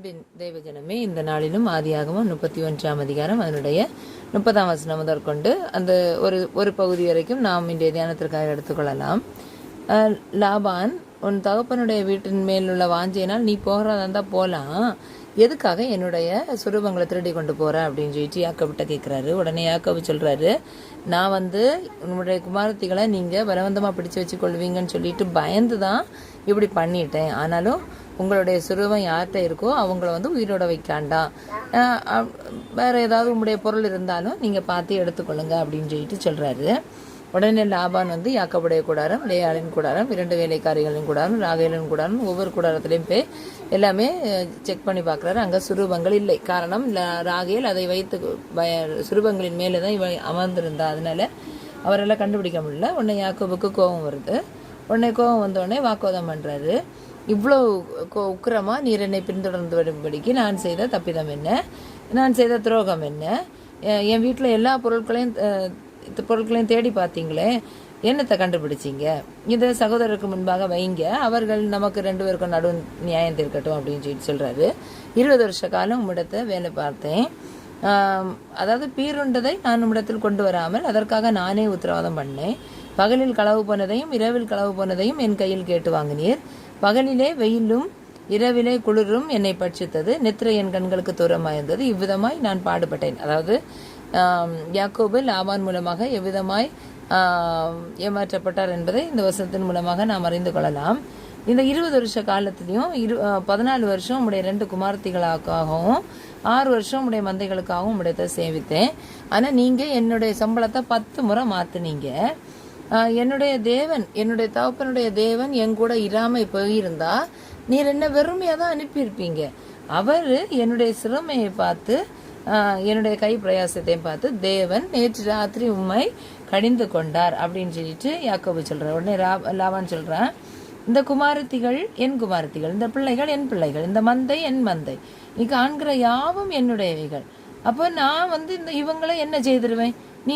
அன்பின் தேவஜனமே, இந்த நாளிலும் ஆதியாகமம் 31ஆம் அதிகாரம் அதனுடைய 30ஆம் வசனம் முதற்கொண்டு அந்த ஒரு பகுதி வரைக்கும் நாம் இன்றைய தியானத்திற்காக எடுத்துக்கொள்ளலாம். லாபான், உன் தகப்பனுடைய வீட்டின் மேல் உள்ள வாஞ்சையினால் நீ போகிறதா இருந்தா போகலாம், எதுக்காக என்னுடைய சுரூபங்களை திருடி கொண்டு போற அப்படின்னு சொல்லிட்டு யாக்கோபிட்ட கேட்குறாரு. உடனே யாக்கோபு சொல்றாரு, நான் உன்னுடைய குமாரத்திகளை நீங்க பலவந்தமா பிடிச்சு வச்சு கொள்வீங்கன்னு சொல்லிட்டு பயந்து தான் இப்படி பண்ணிட்டேன். ஆனாலும் உங்களுடைய சுரூபம் யார்கிட்ட இருக்கோ அவங்கள உயிரோட வைக்காண்டா, வேற ஏதாவது உங்களுடைய பொருள் இருந்தாலும் நீங்க பார்த்து எடுத்துக்கொள்ளுங்க அப்படின்னு சொல்லிட்டு சொல்றாரு. உடனே லாபான் யாக்கோபுடைய கூடாரம், லேயாளின் கூடாரம், 2 வேலைக்காரிகளின் கூடாரம், ராகேலின் கூடாரம், ஒவ்வொரு கூடாரத்திலையும் போய் எல்லாமே செக் பண்ணி பார்க்குறாரு. அங்கே சுரூபங்கள் இல்லை. காரணம், ராகேல் அதை வைத்து சுரூபங்களின் மேலே தான் இவ அமர்ந்திருந்தா, அதனால அவரெல்லாம் கண்டுபிடிக்க முடியல. உடனே யாக்கோபுக்கு கோபம் வருது. உடனே கோபம் வந்தோடனே வாக்குவாதம் பண்ணுறாரு. இவ்வளோ உக்கிரமா நீர் என்னை பின்தொடர்ந்து வரும்படிக்கு நான் செய்த தப்பிதம் என்ன, நான் செய்த துரோகம் என்ன, என் வீட்டில் எல்லா பொருட்களையும் தேடி பார்த்தீங்களே, என்னத்தை கண்டுபிடிச்சிங்க, இதை சகோதரருக்கு முன்பாக வைங்க, அவர்கள் நமக்கு 2 பேருக்கும் நடு நியாயம் தீர்க்கட்டும் அப்படின்னு சொல்லிட்டு சொல்றாரு. 20 வருஷ காலம் உம்மிடத்தை வேலை பார்த்தேன், அதாவது பீருண்டதை நான் உம்மிடத்தில் கொண்டு வராமல் அதற்காக நானே உத்தரவாதம் பண்ணேன். பகலில் களவு போனதையும் இரவில் களவு போனதையும் என் கையில் கேட்டு வாங்கினீர். பகலிலே வெயிலும் இரவிலே குளிரும் என்னை பட்சித்தது, நித்திரை என் கண்களுக்கு தூரமாயிருந்தது. இவ்விதமாய் நான் பாடுபட்டேன். அதாவது யாக்கோபு லாபான் மூலமாக எவ்விதமாய் ஏமாற்றப்பட்டார் என்பதை இந்த வசனத்தின் மூலமாக நாம் அறிந்து கொள்ளலாம். இந்த 20 வருஷ காலத்திலையும் 14 வருஷம் உடைய 2 குமாரத்திகளுக்காகவும் 6 வருஷம் உடைய மந்தைகளுக்காகவும் உடையத்தை சேவித்தேன். ஆனால் நீங்க என்னுடைய சம்பளத்தை 10 முறை மாத்தினீங்க. என்னுடைய தேவன், என்னுடைய தகப்பனுடைய தேவன் என் கூட இராம போயிருந்தா நீர் என்ன வெறுமையா தான் அனுப்பியிருப்பீங்க. அவர் என்னுடைய சிறுமையை பார்த்து, என்னுடைய கை பிரயாசத்தையும் பார்த்து தேவன் நேற்று ராத்திரி உம்மை கடிந்து கொண்டார் அப்படின்னு சொல்லிட்டு யாக்கோபு சொல்றார். உடனே லாபான் சொல்றான், இந்த குமாரத்திகள் என் குமாரத்திகள், இந்த பிள்ளைகள் என் பிள்ளைகள், இந்த மந்தை என் மந்தை, நீ காண்கிற யாவும் என்னுடையவைகள். அப்போ நான் இவங்களை என்ன செய்திருவேன், நீ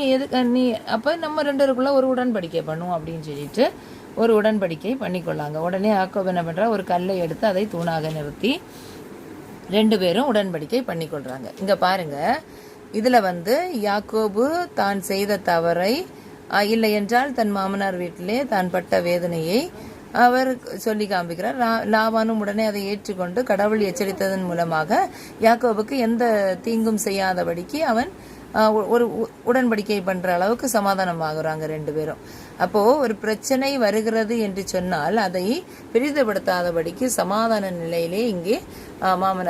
அப்போ நம்ம 2 பேருக்குள்ள ஒரு உடன்படிக்கை பண்ணுவோம் அப்படின்னு சொல்லிட்டு ஒரு உடன்படிக்கை பண்ணிக்கொள்ளாங்க. உடனே யாக்கோபு என்ன பண்றா, ஒரு கல்லை எடுத்து அதை தூணாக நிறுத்தி 2 பேரும் உடன்படிக்கை பண்ணிக்கொள்றாங்க. இங்க பாருங்க, இதுல யாக்கோபு தான் செய்த தவறை, இல்லை என்றால் தன் மாமனார் வீட்டிலே தான் பட்ட வேதனையை அவர் சொல்லி காண்பிக்கிறார். லாபானும் உடனே அதை ஏற்றுக்கொண்டு கடவுள் எச்சரித்ததன் மூலமாக யாக்கோபுக்கு எந்த தீங்கும் செய்யாதபடிக்கு அவன் ஒரு உடன்படிக்கை பண்ற அளவுக்கு சமாதானம் ஆகுறாங்க 2 பேரும். அப்போ ஒரு பிரச்சனை வருகிறது என்று சொன்னால் அதை பெரிதப்படுத்தாதபடிக்கு சமாதான நிலையிலே இங்கே மாமனார்